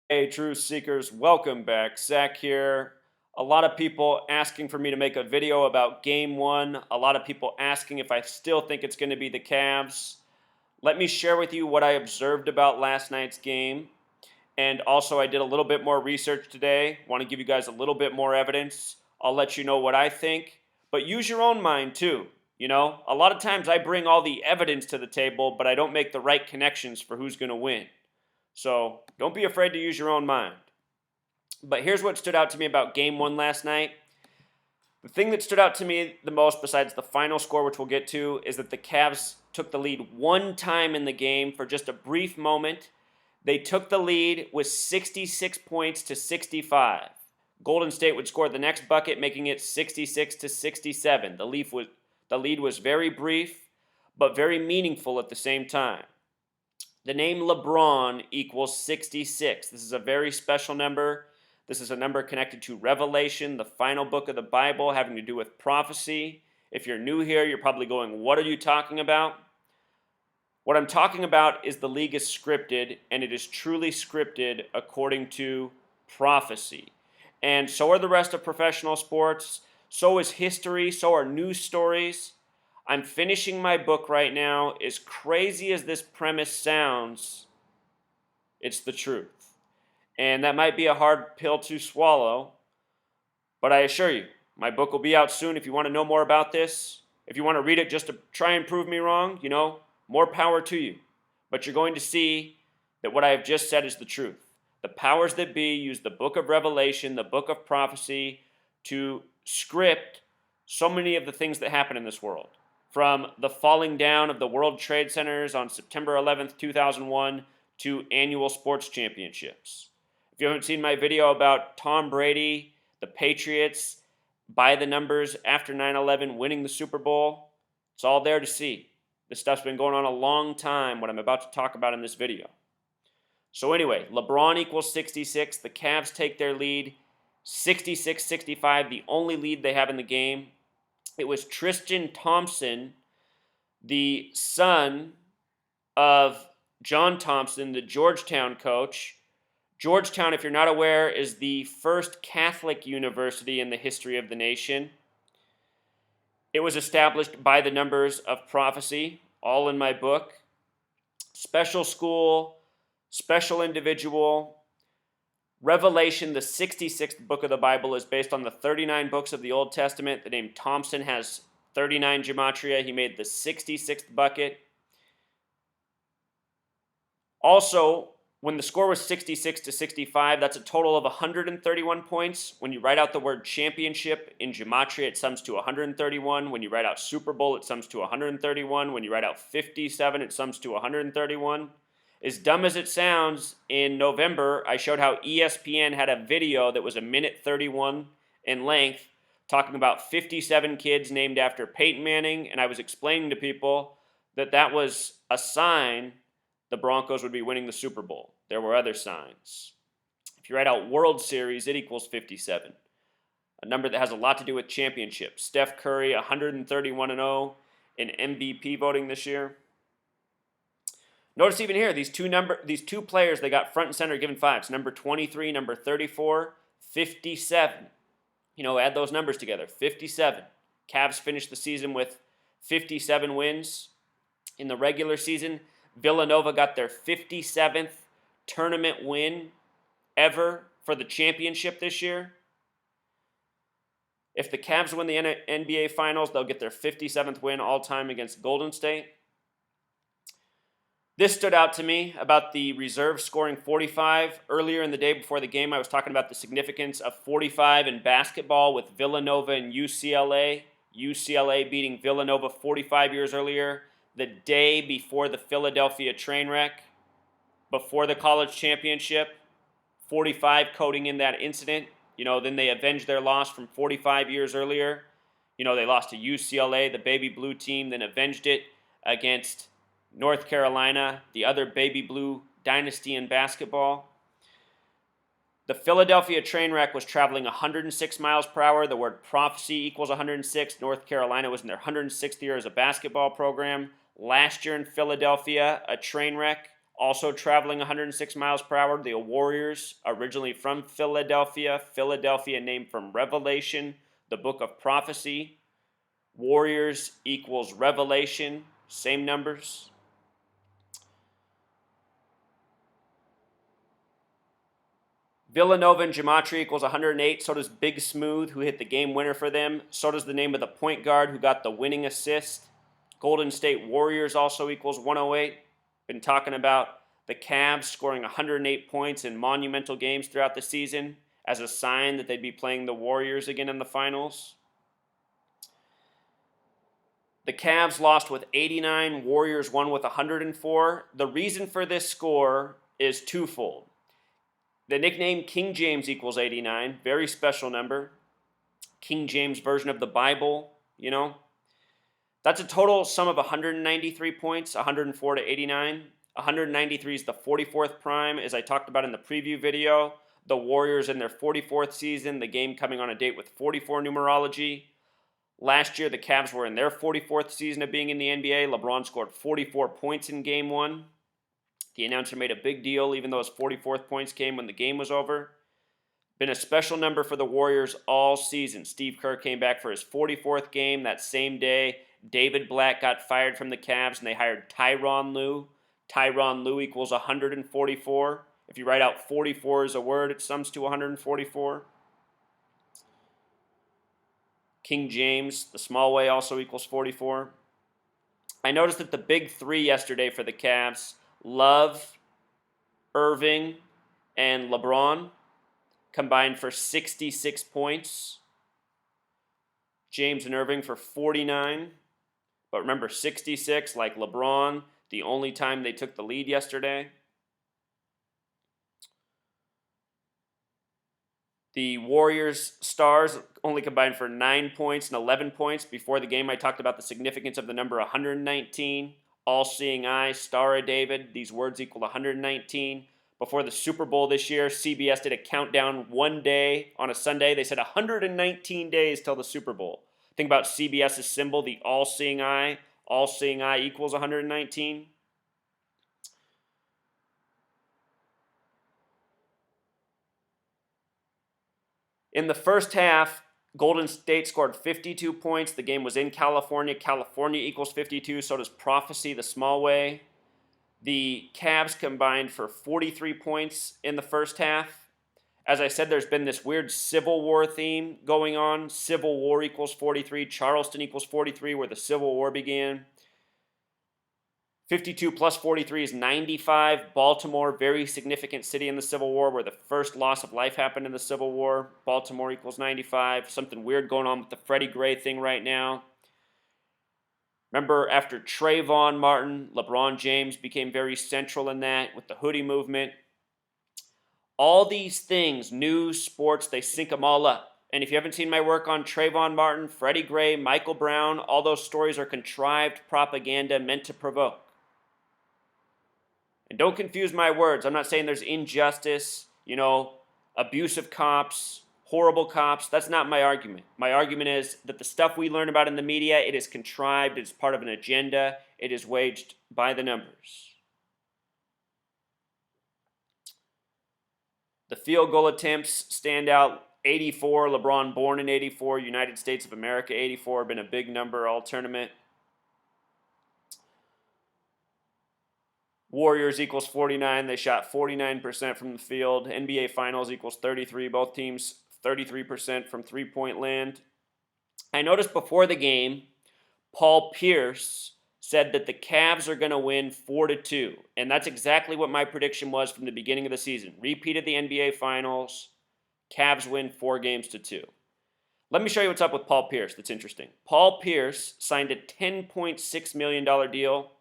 Hey, truth seekers, welcome back. Zach here. A lot of people asking for me to make a video about game one. A lot of people asking if I still think it's going to be the Cavs. Let me share with you what I observed about last night's game. And also, I did a little bit more research today. Want to give you guys a little bit more evidence. I'll let you know what I think. But use your own mind too. A lot of times I bring all the evidence to the table, but I don't make the right connections for who's going to win. So don't be afraid to use your own mind. But here's what stood out to me about game one last night. The thing that stood out to me the most, besides the final score, which we'll get to, is that the Cavs took the lead one time in the game for just a brief moment. They took the lead with 66 points to 65. Golden State would score the next bucket, making it 66 to 67. The lead was very brief, but very meaningful at the same time. The name LeBron equals 66. This is a very special number. This is a number connected to Revelation, the final book of the Bible, having to do with prophecy. If you're new here, you're probably going, what are you talking about? What I'm talking about is the league is scripted, and it is truly scripted according to prophecy. And so are the rest of professional sports. So is history. So are news stories. I'm finishing my book right now. As crazy as this premise sounds, it's the truth. And that might be a hard pill to swallow, but I assure you, my book will be out soon. If you want to know more about this, if you want to read it just to try and prove me wrong, more power to you. But you're going to see that what I have just said is the truth. The powers that be use the book of Revelation, the book of prophecy, to script so many of the things that happen in this world. From the falling down of the World Trade Centers on September 11th, 2001, to annual sports championships. If you haven't seen my video about Tom Brady, the Patriots, by the numbers after 9/11 winning the Super Bowl, it's all there to see. This stuff's been going on a long time, what I'm about to talk about in this video. So anyway, LeBron equals 66. The Cavs take their lead 66-65, the only lead they have in the game. It was Tristan Thompson, the son of John Thompson, the Georgetown coach. Georgetown, if you're not aware, is the first Catholic university in the history of the nation. It was established by the numbers of prophecy, all in my book. Special school, special individual. Revelation, the 66th book of the Bible, is based on the 39 books of the Old Testament. The name Thompson has 39 gematria. He made the 66th bucket. Also, when the score was 66-65, that's a total of 131 points. When you write out the word championship in gematria, it sums to 131. When you write out Super Bowl, it sums to 131. When you write out 57, it sums to 131. As dumb as it sounds, in November, I showed how ESPN had a video that was a minute 31 in length talking about 57 kids named after Peyton Manning, and I was explaining to people that that was a sign the Broncos would be winning the Super Bowl. There were other signs. If you write out World Series, it equals 57, a number that has a lot to do with championships. Steph Curry, 131-0 in MVP voting this year. Notice even here, these two players, they got front and center given fives. Number 23, number 34, 57. Add those numbers together, 57. Cavs finished the season with 57 wins. In the regular season, Villanova got their 57th tournament win ever for the championship this year. If the Cavs win the NBA Finals, they'll get their 57th win all-time against Golden State. This stood out to me about the reserve scoring 45. Earlier in the day before the game, I was talking about the significance of 45 in basketball with Villanova and UCLA. UCLA beating Villanova 45 years earlier, the day before the Philadelphia train wreck, before the college championship. 45 coding in that incident. Then they avenged their loss from 45 years earlier. They lost to UCLA, the baby blue team, then avenged it against North Carolina, the other baby blue dynasty in basketball. The Philadelphia train wreck was traveling 106 miles per hour. The word prophecy equals 106. North Carolina was in their 106th year as a basketball program. Last year in Philadelphia, a train wreck, Also traveling 106 miles per hour, the Warriors, originally from Philadelphia. Philadelphia named from Revelation, the book of prophecy. Warriors equals Revelation, same numbers. Villanova and Gematria equals 108. So does Big Smooth, who hit the game winner for them. So does the name of the point guard who got the winning assist. Golden State Warriors also equals 108. Been talking about the Cavs scoring 108 points in monumental games throughout the season as a sign that they'd be playing the Warriors again in the finals. The Cavs lost with 89. Warriors won with 104. The reason for this score is twofold. The nickname King James equals 89, very special number. King James version of the Bible, you know. That's a total sum of 193 points, 104 to 89. 193 is the 44th prime, as I talked about in the preview video. The Warriors in their 44th season, the game coming on a date with 44 numerology. Last year, the Cavs were in their 44th season of being in the NBA. LeBron scored 44 points in Game 1. The announcer made a big deal, even though his 44th points came when the game was over. Been a special number for the Warriors all season. Steve Kerr came back for his 44th game that same day. David Black got fired from the Cavs, and they hired Tyronn Lue. Tyronn Lue equals 144. If you write out 44 as a word, it sums to 144. King James, the small way, also equals 44. I noticed that the big three yesterday for the Cavs, Love, Irving, and LeBron, combined for 66 points. James and Irving for 49. But remember, 66, like LeBron, the only time they took the lead yesterday. The Warriors stars only combined for 9 points and 11 points. Before the game, I talked about the significance of the number 119. All-seeing eye, Star of David. These words equal 119. Before the Super Bowl this year, CBS did a countdown one day on a Sunday. They said 119 days till the Super Bowl. Think about CBS's symbol, the all-seeing eye. All-seeing eye equals 119. In the first half, Golden State scored 52 points. The game was in California. California equals 52. So does Prophecy, the small way. The Cavs combined for 43 points in the first half. As I said, there's been this weird Civil War theme going on. Civil War equals 43. Charleston equals 43, where the Civil War began. 52 plus 43 is 95. Baltimore, very significant city in the Civil War, where the first loss of life happened in the Civil War. Baltimore equals 95. Something weird going on with the Freddie Gray thing right now. Remember, after Trayvon Martin, LeBron James became very central in that with the hoodie movement. All these things, news, sports, they sync them all up. And if you haven't seen my work on Trayvon Martin, Freddie Gray, Michael Brown, all those stories are contrived propaganda meant to provoke. And don't confuse my words. I'm not saying there's injustice, abusive cops, horrible cops. That's not my argument. My argument is that the stuff we learn about in the media, it is contrived, it is part of an agenda, it is waged by the numbers. The field goal attempts stand out. 84, LeBron born in 84, United States of America 84, been a big number all tournament. Warriors equals 49. They shot 49% from the field. NBA Finals equals 33. Both teams 33% from three-point land. I noticed before the game, Paul Pierce said that the Cavs are going to win 4-2. And that's exactly what my prediction was from the beginning of the season. Repeated the NBA Finals. Cavs win 4-2. Let me show you what's up with Paul Pierce that's interesting. Paul Pierce signed a $10.6 million deal.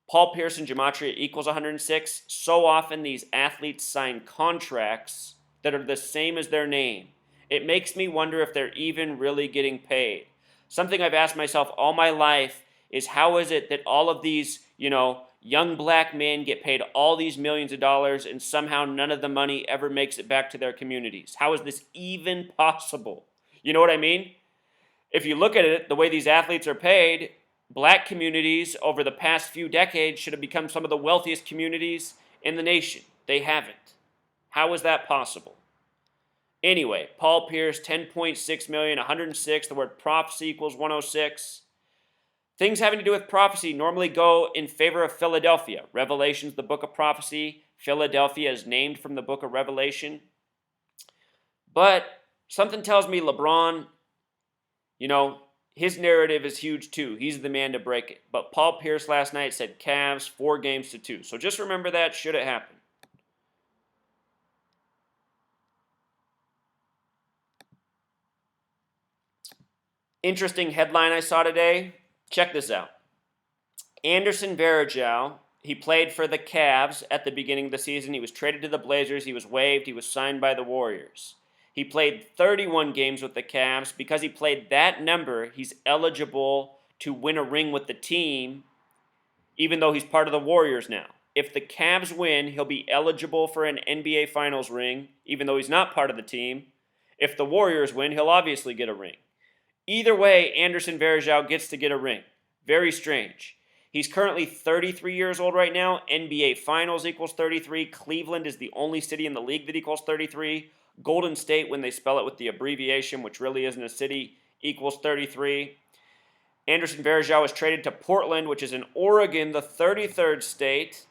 Paul Pierce and Gematria equals 106. So often these athletes sign contracts that are the same as their name. It makes me wonder if they're even really getting paid. Something I've asked myself all my life is, how is it that all of these, young black men get paid all these millions of dollars and somehow none of the money ever makes it back to their communities? How is this even possible? You know what I mean? If you look at it, the way these athletes are paid, Black communities over the past few decades should have become some of the wealthiest communities in the nation. They haven't. How is that possible? Anyway, Paul Pierce, 10.6 million, 106. The word prophecy equals 106. Things having to do with prophecy normally go in favor of Philadelphia. Revelation's the book of prophecy. Philadelphia is named from the book of Revelation. But something tells me LeBron, his narrative is huge too. He's the man to break it. But Paul Pierce last night said Cavs 4-2. So just remember that should it happen. Interesting headline I saw today. Check this out. Anderson Varejao, he played for the Cavs at the beginning of the season. He was traded to the Blazers. He was waived. He was signed by the Warriors. He played 31 games with the Cavs. Because he played that number, he's eligible to win a ring with the team, even though he's part of the Warriors now. If the Cavs win, he'll be eligible for an NBA Finals ring, even though he's not part of the team. If the Warriors win, he'll obviously get a ring. Either way, Anderson Varejao gets to get a ring. Very strange. He's currently 33 years old right now. NBA Finals equals 33. Cleveland is the only city in the league that equals 33. Golden State, when they spell it with the abbreviation, which really isn't a city, equals 33. Anderson Varejao was traded to Portland, which is in Oregon, the 33rd state.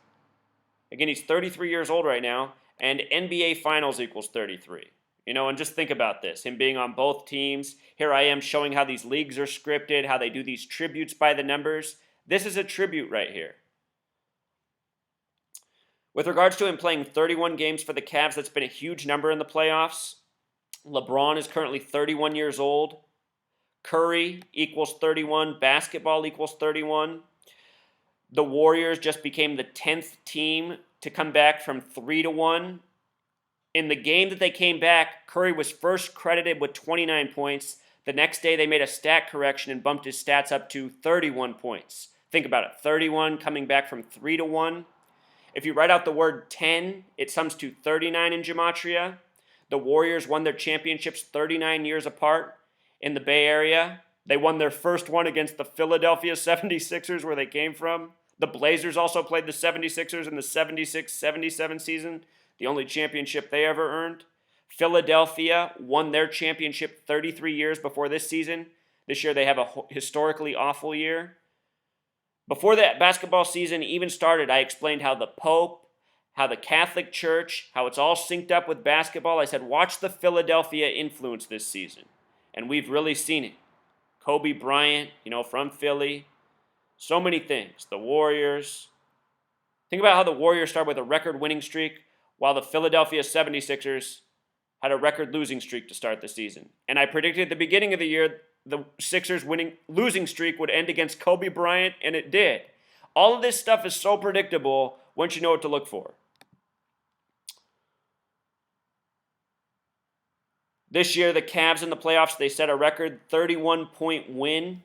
Again, he's 33 years old right now. And NBA Finals equals 33. And just think about this, him being on both teams. Here I am showing how these leagues are scripted, how they do these tributes by the numbers. This is a tribute right here. With regards to him playing 31 games for the Cavs, that's been a huge number in the playoffs. LeBron is currently 31 years old. Curry equals 31. Basketball equals 31. The Warriors just became the 10th team to come back from 3-1. In the game that they came back, Curry was first credited with 29 points. The next day, they made a stat correction and bumped his stats up to 31 points. Think about it, 31 coming back from 3-1. If you write out the word 10, it sums to 39 in gematria. The Warriors won their championships 39 years apart in the Bay Area. They won their first one against the Philadelphia 76ers, where they came from. The Blazers also played the 76ers in the 76-77 season, the only championship they ever earned. Philadelphia won their championship 33 years before this season. This year they have a historically awful year. Before that basketball season even started, I explained how the Pope, how the Catholic Church, how it's all synced up with basketball. I said, watch the Philadelphia influence this season. And we've really seen it. Kobe Bryant, from Philly. So many things. The Warriors. Think about how the Warriors started with a record winning streak, while the Philadelphia 76ers had a record losing streak to start the season. And I predicted at the beginning of the year the Sixers losing streak would end against Kobe Bryant, and it did. All of this stuff is so predictable once you know what to look for. This year, the Cavs in the playoffs, they set a record 31-point win.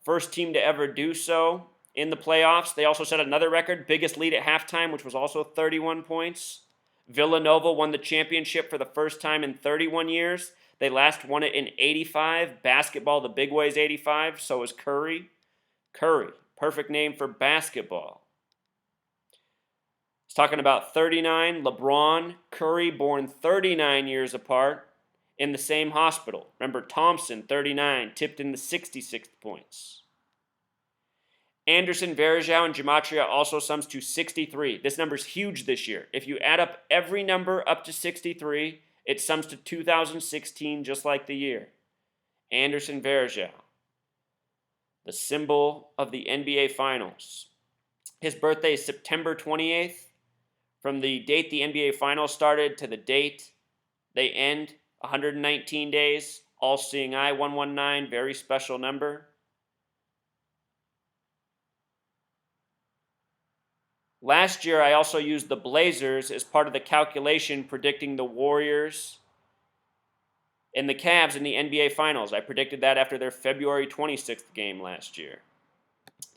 First team to ever do so in the playoffs. They also set another record, biggest lead at halftime, which was also 31 points. Villanova won the championship for the first time in 31 years. They last won it in 85. Basketball, the big way is 85. So is Curry. Curry, perfect name for basketball. It's talking about 39. LeBron, Curry, born 39 years apart in the same hospital. Remember, Thompson, 39, tipped in the 66th points. Anderson Varejao and gematria also sums to 63. This number's huge this year. If you add up every number up to 63, it sums to 2016, just like the year. Anderson Varejao, the symbol of the NBA Finals. His birthday is September 28th. From the date the NBA Finals started to the date they end, 119 days. All-Seeing Eye, 119, very special number. Last year, I also used the Blazers as part of the calculation predicting the Warriors and the Cavs in the NBA Finals. I predicted that after their February 26th game last year.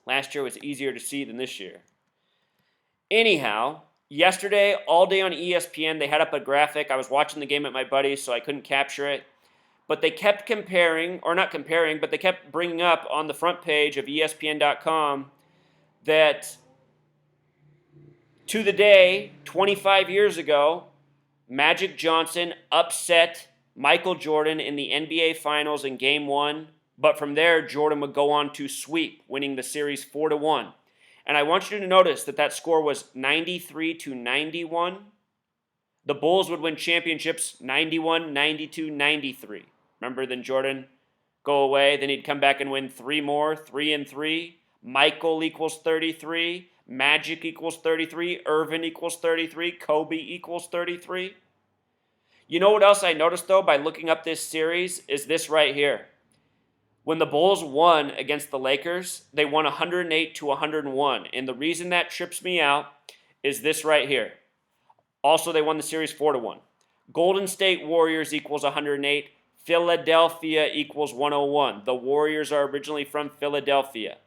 Last year was easier to see than this year. Anyhow, yesterday, all day on ESPN, they had up a graphic. I was watching the game at my buddy's, so I couldn't capture it. But they kept comparing, or not comparing, but they kept bringing up on the front page of ESPN.com that to the day, 25 years ago, Magic Johnson upset Michael Jordan in the NBA Finals in Game 1, but from there, Jordan would go on to sweep, winning the series 4-1. And I want you to notice that that score was 93-91. The Bulls would win championships 91, 92, 93. Remember, then Jordan go away, then he'd come back and win 3 more, 3 and 3. Michael equals 33. Magic equals 33. Irvin equals 33. Kobe equals 33. You know what else I noticed, though, by looking up this series is this right here. When the Bulls won against the Lakers, they won 108-101. And the reason that trips me out is this right here. Also, they won the series 4-1. Golden State Warriors equals 108. Philadelphia equals 101. The Warriors are originally from Philadelphia.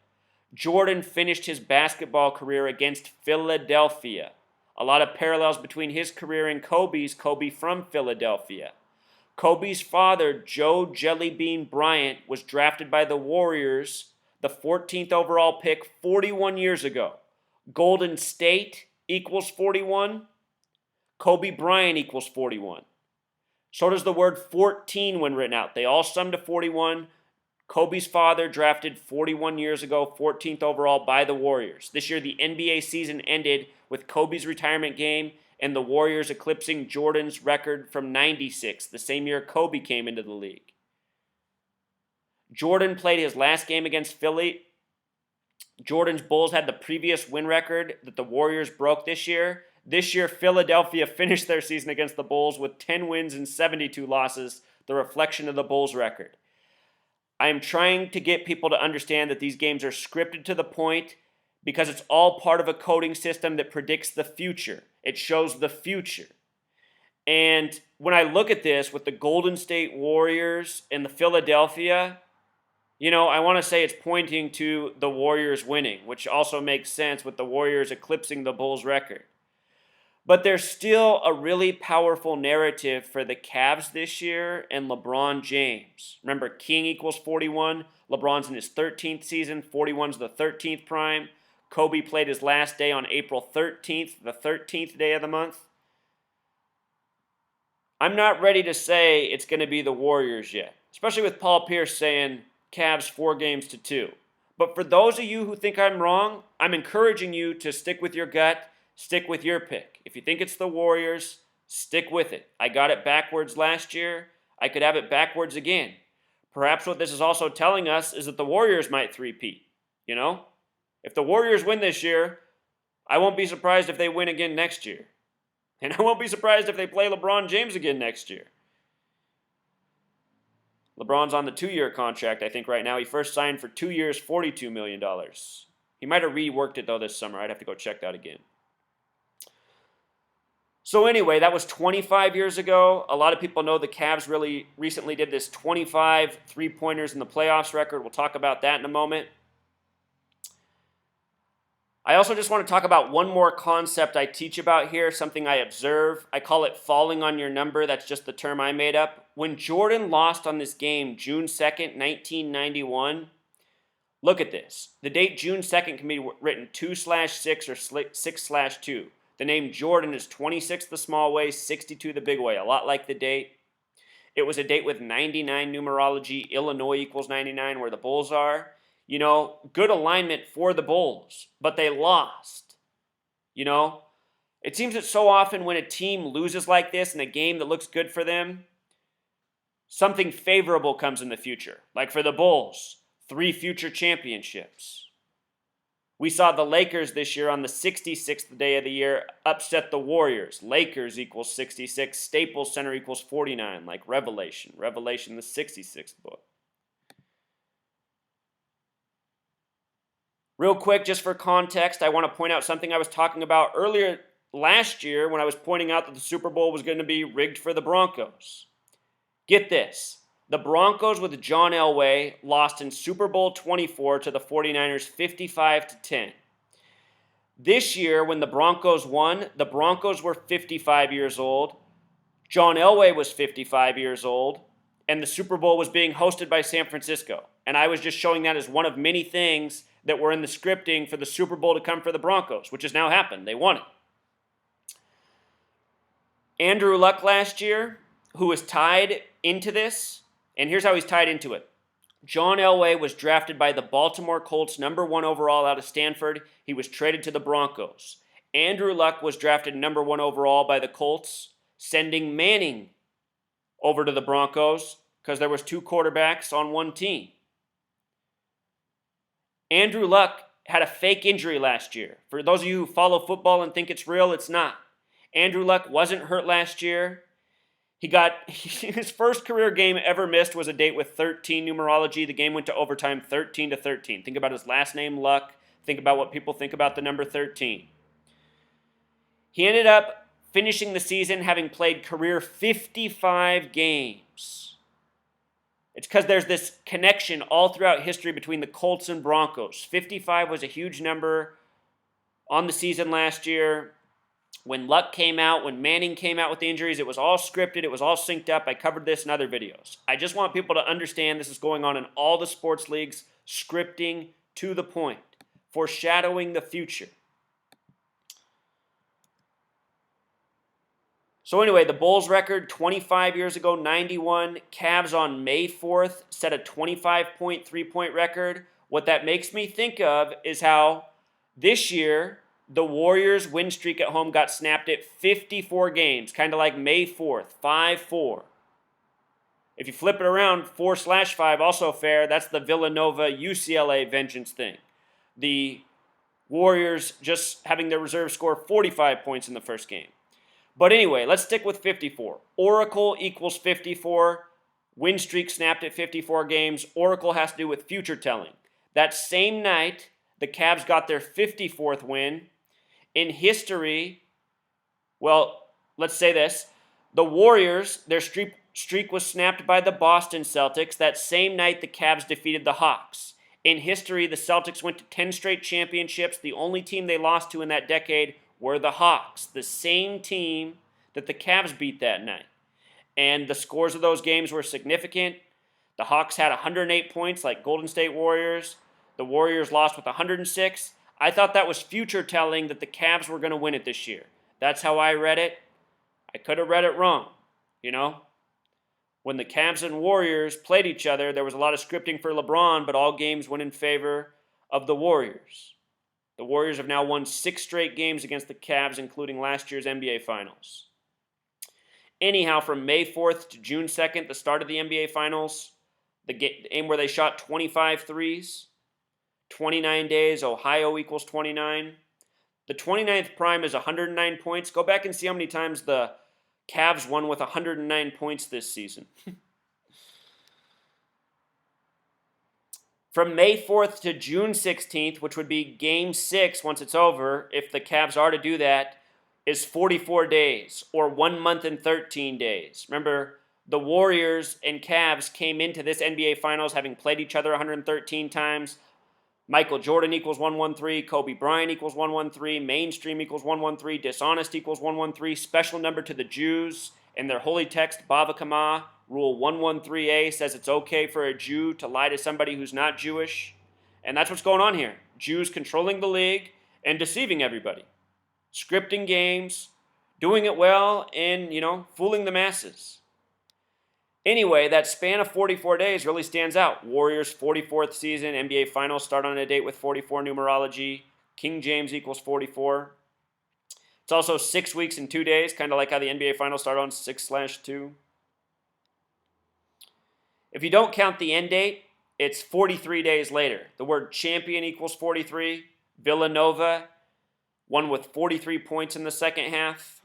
Jordan finished his basketball career against Philadelphia. A lot of parallels between his career and Kobe's. Kobe from Philadelphia. Kobe's father, Joe Jellybean Bryant, was drafted by the Warriors, the 14th overall pick, 41 years ago. Golden State equals 41. Kobe Bryant equals 41. So does the word 14 when written out. They all sum to 41. Kobe's father drafted 41 years ago, 14th overall by the Warriors. This year, the NBA season ended with Kobe's retirement game and the Warriors eclipsing Jordan's record from 96, the same year Kobe came into the league. Jordan played his last game against Philly. Jordan's Bulls had the previous win record that the Warriors broke this year. This year, Philadelphia finished their season against the Bulls with 10 wins and 72 losses, the reflection of the Bulls' record. I am trying to get people to understand that these games are scripted to the point because it's all part of a coding system that predicts the future. It shows the future. And when I look at this with the Golden State Warriors and the Philadelphia, I want to say it's pointing to the Warriors winning, which also makes sense with the Warriors eclipsing the Bulls' record. But there's still a really powerful narrative for the Cavs this year and LeBron James. Remember, King equals 41. LeBron's in his 13th season. 41's the 13th prime. Kobe played his last day on April 13th, the 13th day of the month. I'm not ready to say it's going to be the Warriors yet, especially with Paul Pierce saying Cavs 4-2. But for those of you who think I'm wrong, I'm encouraging you to stick with your gut. Stick with your pick. If you think it's the Warriors, stick with it. I got it backwards last year. I could have it backwards again. Perhaps what this is also telling us is that the Warriors might three-peat. If the Warriors win this year, I won't be surprised if they win again next year. And I won't be surprised if they play LeBron James again next year. LeBron's on the 2-year contract, I think, right now. He first signed for 2 years, $42 million. He might have reworked it, though, this summer. I'd have to go check that again. So anyway, that was 25 years ago. A lot of people know the Cavs really recently did this 25 three-pointers in the playoffs record. We'll talk about that in a moment. I also just want to talk about one more concept I teach about here, something I observe. I call it falling on your number. That's just the term I made up. When Jordan lost on this game, June 2nd, 1991, look at this. The date June 2nd can be written 2/6 or 6/2. The name Jordan is 26 the small way, 62 the big way, a lot like the date. It was a date with 99 numerology. Illinois equals 99, where the Bulls are. Good alignment for the Bulls, but they lost. It seems that so often when a team loses like this in a game that looks good for them, something favorable comes in the future. Like for the Bulls, 3 future championships. We saw the Lakers this year on the 66th day of the year upset the Warriors. Lakers equals 66. Staples Center equals 49, like Revelation. Revelation, the 66th book. Real quick, just for context, I want to point out something I was talking about earlier last year when I was pointing out that the Super Bowl was going to be rigged for the Broncos. Get this. The Broncos with John Elway lost in Super Bowl 24 to the 49ers 55-10. This year, when the Broncos won, the Broncos were 55 years old. John Elway was 55 years old. and the Super Bowl was being hosted by San Francisco. And I was just showing that as one of many things that were in the scripting for the Super Bowl to come for the Broncos, which has now happened. They won it. Andrew Luck last year, who was tied into this, and here's how he's tied into it. John Elway was drafted by the Baltimore Colts, #1 overall out of Stanford. He was traded to the Broncos. Andrew Luck was drafted #1 overall by the Colts, sending Manning over to the Broncos because there was 2 quarterbacks on one team. Andrew Luck had a fake injury last year. For those of you who follow football and think it's real, it's not. Andrew Luck wasn't hurt last year. He got his first career game ever missed was a date with 13 numerology. The game went to overtime 13-13. Think about his last name, Luck. Think about what people think about the number 13. He ended up finishing the season having played career 55 games. It's because there's this connection all throughout history between the Colts and Broncos. 55 was a huge number on the season last year. When Luck came out, when Manning came out with the injuries, it was all scripted, it was all synced up. I covered this in other videos. I just want people to understand this is going on in all the sports leagues, scripting to the point, foreshadowing the future. So anyway, the Bulls record 25 years ago, 91. Cavs on May 4th set a 25-point three-point record. What that makes me think of is how this year the Warriors' win streak at home got snapped at 54 games, kind of like May 4th, 5-4. If you flip it around, 4/5, also fair. That's the Villanova-UCLA vengeance thing. The Warriors just having their reserve score 45 points in the first game. But anyway, let's stick with 54. Oracle equals 54. Win streak snapped at 54 games. Oracle has to do with future telling. That same night, the Cavs got their 54th win. In history, well, let's say this. The Warriors, their streak was snapped by the Boston Celtics. That same night, the Cavs defeated the Hawks. In history, the Celtics went to 10 straight championships. The only team they lost to in that decade were the Hawks, the same team that the Cavs beat that night. And the scores of those games were significant. The Hawks had 108 points like Golden State Warriors. The Warriors lost with 106. I thought that was future telling that the Cavs were going to win it this year. That's how I read it. I could have read it wrong, you know. When the Cavs and Warriors played each other, there was a lot of scripting for LeBron, but all games went in favor of the Warriors. The Warriors have now won 6 straight games against the Cavs, including last year's NBA Finals. Anyhow, from May 4th to June 2nd, the start of the NBA Finals, the game where they shot 25 threes, 29 days, Ohio equals 29. The 29th prime is 109 points. Go back and see how many times the Cavs won with 109 points this season. From May 4th to June 16th, which would be Game 6 once it's over, if the Cavs are to do that, is 44 days, or 1 month and 13 days. Remember, the Warriors and Cavs came into this NBA Finals having played each other 113 times. Michael Jordan equals 113, Kobe Bryant equals 113, mainstream equals 113, dishonest equals 113, special number to the Jews. In their holy text, Bava Kama, Rule 113a says it's okay for a Jew to lie to somebody who's not Jewish. And that's what's going on here. Jews controlling the league and deceiving everybody. Scripting games, doing it well, and, fooling the masses. Anyway, that span of 44 days really stands out. Warriors' 44th season, NBA Finals start on a date with 44 numerology. King James equals 44. It's also 6 weeks and 2 days, kind of like how the NBA Finals start on 6/2. If you don't count the end date, it's 43 days later. The word champion equals 43. Villanova won with 43 points in the second half.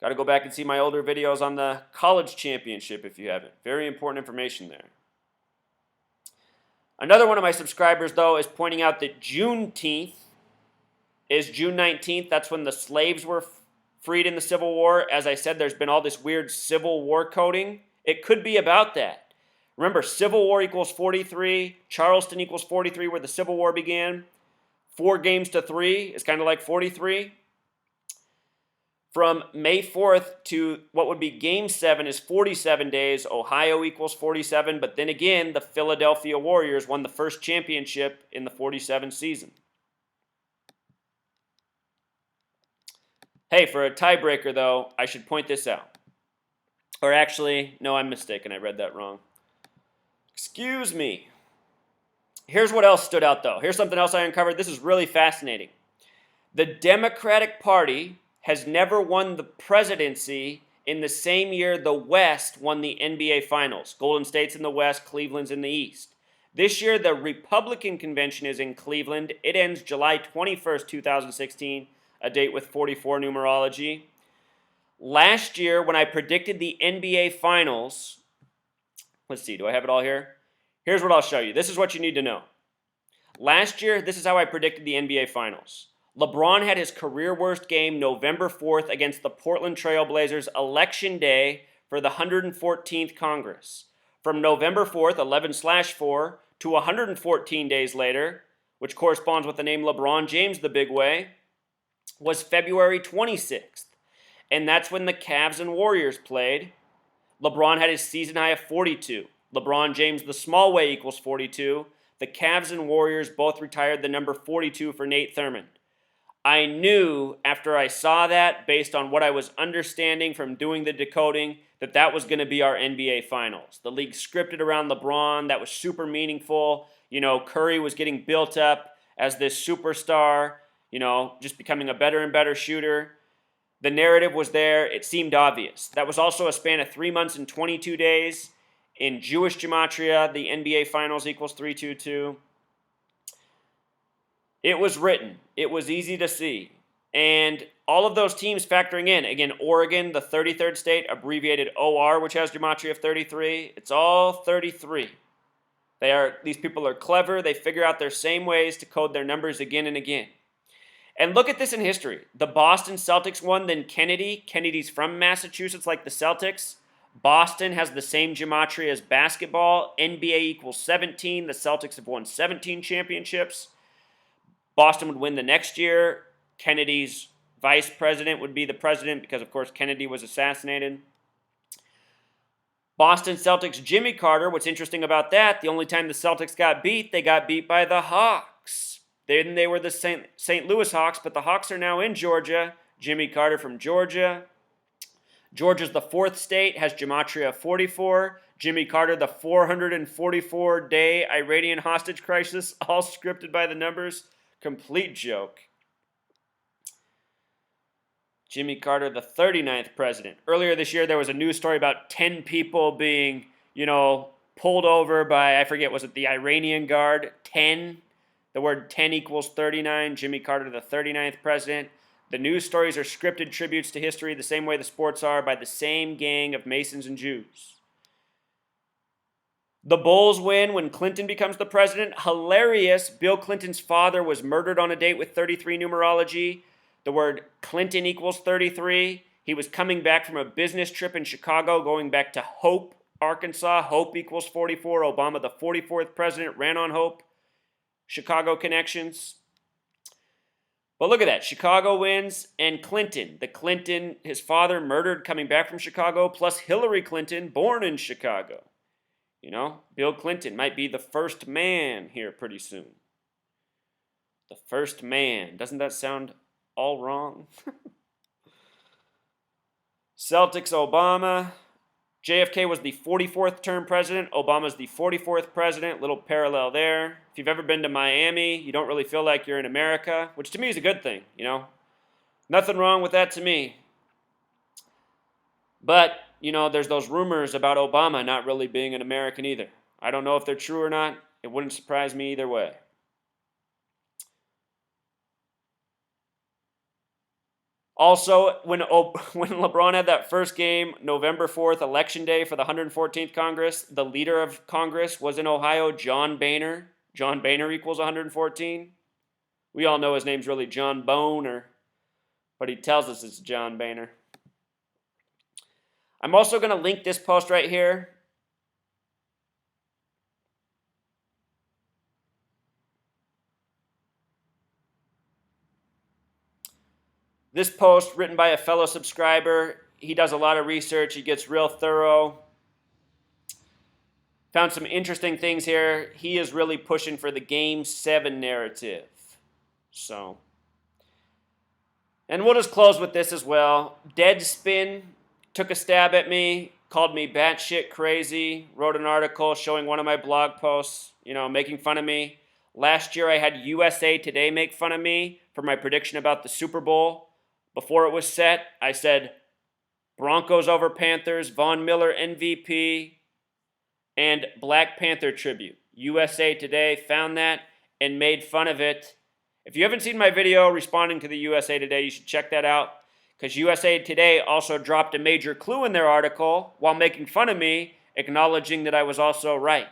Got to go back and see my older videos on the college championship if you haven't. Very important information there. Another one of my subscribers, though, is pointing out that Juneteenth is June 19th. That's when the slaves were freed in the Civil War. As I said, there's been all this weird Civil War coding. It could be about that. Remember, Civil War equals 43. Charleston equals 43, where the Civil War began. 4 games to 3 is kind of like 43. From May 4th to what would be Game 7 is 47 days. Ohio equals 47, but then again, the Philadelphia Warriors won the first championship in the 47 season. Hey, for a tiebreaker, though, I should point this out. Or actually, no, I'm mistaken. I read that wrong. Excuse me. Here's what else stood out, though. Here's something else I uncovered. This is really fascinating. The Democratic Party has never won the presidency in the same year the West won the NBA Finals. Golden State's in the West, Cleveland's in the East. This year, the Republican convention is in Cleveland. It ends July 21st, 2016, a date with 44 numerology. Last year, when I predicted the NBA Finals, let's see, do I have it all here? Here's what I'll show you. This is what you need to know. Last year, this is how I predicted the NBA Finals. LeBron had his career worst game November 4th against the Portland Trail Blazers Election Day for the 114th Congress. From November 4th, 11/4, to 114 days later, which corresponds with the name LeBron James the big way, was February 26th. And that's when the Cavs and Warriors played. LeBron had his season high of 42. LeBron James the small way equals 42. The Cavs and Warriors both retired the number 42 for Nate Thurmond. I knew after I saw that, based on what I was understanding from doing the decoding, that that was going to be our NBA Finals. The league scripted around LeBron. That was super meaningful. You know, Curry was getting built up as this superstar, you know, just becoming a better and better shooter. The narrative was there. It seemed obvious. That was also a span of 3 months and 22 days. In Jewish gematria, the NBA Finals equals 322. It was written. It was easy to see. And all of those teams factoring in, again, Oregon, the 33rd state, abbreviated OR, which has gematria of 33. It's all 33. These people are clever. They figure out their same ways to code their numbers again and again. And look at this in history. The Boston Celtics won, then Kennedy. Kennedy's from Massachusetts, like the Celtics. Boston has the same gematria as basketball. NBA equals 17. The Celtics have won 17 championships. Boston would win the next year. Kennedy's vice president would be the president because, of course, Kennedy was assassinated. Boston Celtics Jimmy Carter, what's interesting about that, the only time the Celtics got beat, they got beat by the Hawks. Then they were the St. Louis Hawks, but the Hawks are now in Georgia. Jimmy Carter from Georgia. Georgia's the fourth state, has gematria of 44. Jimmy Carter, the 444-day Iranian hostage crisis, all scripted by the numbers. Complete joke. Jimmy Carter, the 39th president. Earlier this year, there was a news story about 10 people being, pulled over by, I forget, was it the Iranian Guard? 10. The word 10 equals 39. Jimmy Carter, the 39th president. The news stories are scripted tributes to history the same way the sports are by the same gang of Masons and Jews. The Bulls win when Clinton becomes the president. Hilarious. Bill Clinton's father was murdered on a date with 33 numerology. The word Clinton equals 33. He was coming back from a business trip in Chicago, going back to Hope, Arkansas. Hope equals 44. Obama, the 44th president, ran on Hope. Chicago connections. But look at that. Chicago wins, and Clinton, his father murdered coming back from Chicago, plus Hillary Clinton, born in Chicago. Bill Clinton might be the first man here pretty soon. The first man. Doesn't that sound all wrong? Celtics, Obama. JFK was the 44th term president. Obama's the 44th president. Little parallel there. If you've ever been to Miami, you don't really feel like you're in America, which to me is a good thing, Nothing wrong with that to me. But, there's those rumors about Obama not really being an American either. I don't know if they're true or not. It wouldn't surprise me either way. Also, when LeBron had that first game, November 4th, Election Day for the 114th Congress, the leader of Congress was in Ohio, John Boehner. John Boehner equals 114. We all know his name's really John Boehner, but he tells us it's John Boehner. I'm also going to link this post right here. This post written by a fellow subscriber. He does a lot of research. He gets real thorough. Found some interesting things here. He is really pushing for the Game 7 narrative. So, and we'll just close with this as well. Deadspin took a stab at me, called me batshit crazy, wrote an article showing one of my blog posts, making fun of me. Last year I had USA Today make fun of me for my prediction about the Super Bowl. Before it was set, I said Broncos over Panthers, Von Miller MVP, and Black Panther tribute. USA Today found that and made fun of it. If you haven't seen my video responding to the USA Today, you should check that out, because USA Today also dropped a major clue in their article while making fun of me, acknowledging that I was also right.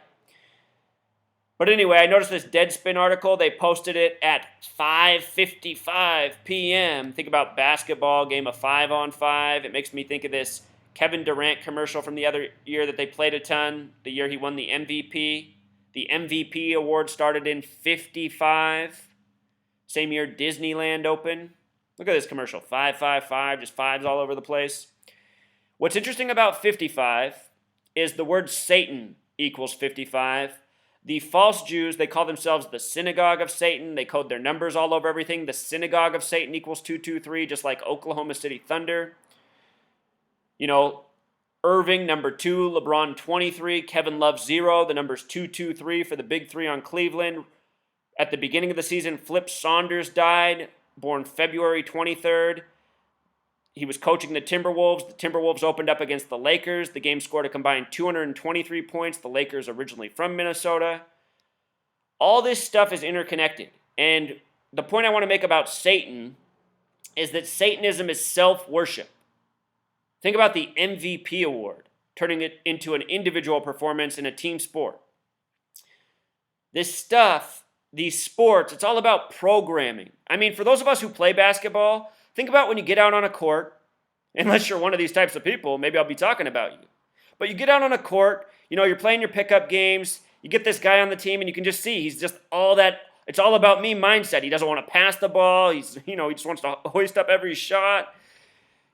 But anyway, I noticed this Deadspin article. They posted it at 5:55 p.m. Think about basketball, game of 5-on-5. It makes me think of this Kevin Durant commercial from the other year that they played a ton, the year he won the MVP. The MVP award started in 55. Same year Disneyland opened. Look at this commercial, 555, just fives all over the place. What's interesting about 55 is the word Satan equals 55. The false Jews, they call themselves the synagogue of Satan. They code their numbers all over everything. The synagogue of Satan equals 223, just like Oklahoma City Thunder. Irving, number 2, LeBron 23, Kevin Love 0. The number's 223 for the big three on Cleveland. At the beginning of the season, Flip Saunders died, born February 23rd. He was coaching the Timberwolves. The Timberwolves opened up against the Lakers. The game scored a combined 223 points. The Lakers originally from Minnesota. All this stuff is interconnected. And the point I want to make about Satan is that Satanism is self-worship. Think about the MVP award, turning it into an individual performance in a team sport. This stuff, these sports, it's all about programming. I mean, for those of us who play basketball, think about when you get out on a court, unless you're one of these types of people, maybe I'll be talking about you. But you get out on a court, you're playing your pickup games, you get this guy on the team, and you can just see he's just all that, it's all about me mindset. He doesn't want to pass the ball, he just wants to hoist up every shot.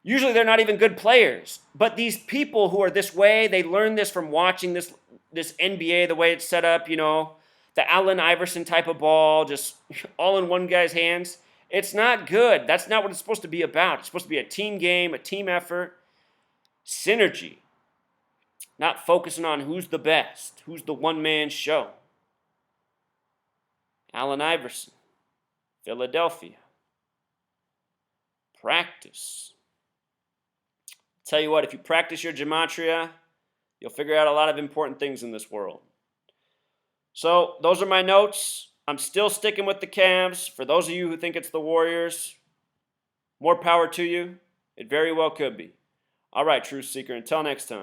Usually they're not even good players. But these people who are this way, they learn this from watching this NBA, the way it's set up, the Allen Iverson type of ball, just all in one guy's hands. It's not good. That's not what it's supposed to be about. It's supposed to be a team game, a team effort, synergy, not focusing on who's the best, who's the one-man show. Allen Iverson, Philadelphia. Practice. Tell you what, if you practice your gematria, you'll figure out a lot of important things in this world. So those are my notes. I'm still sticking with the Cavs. For those of you who think it's the Warriors, more power to you. It very well could be. All right, Truth Seeker, until next time.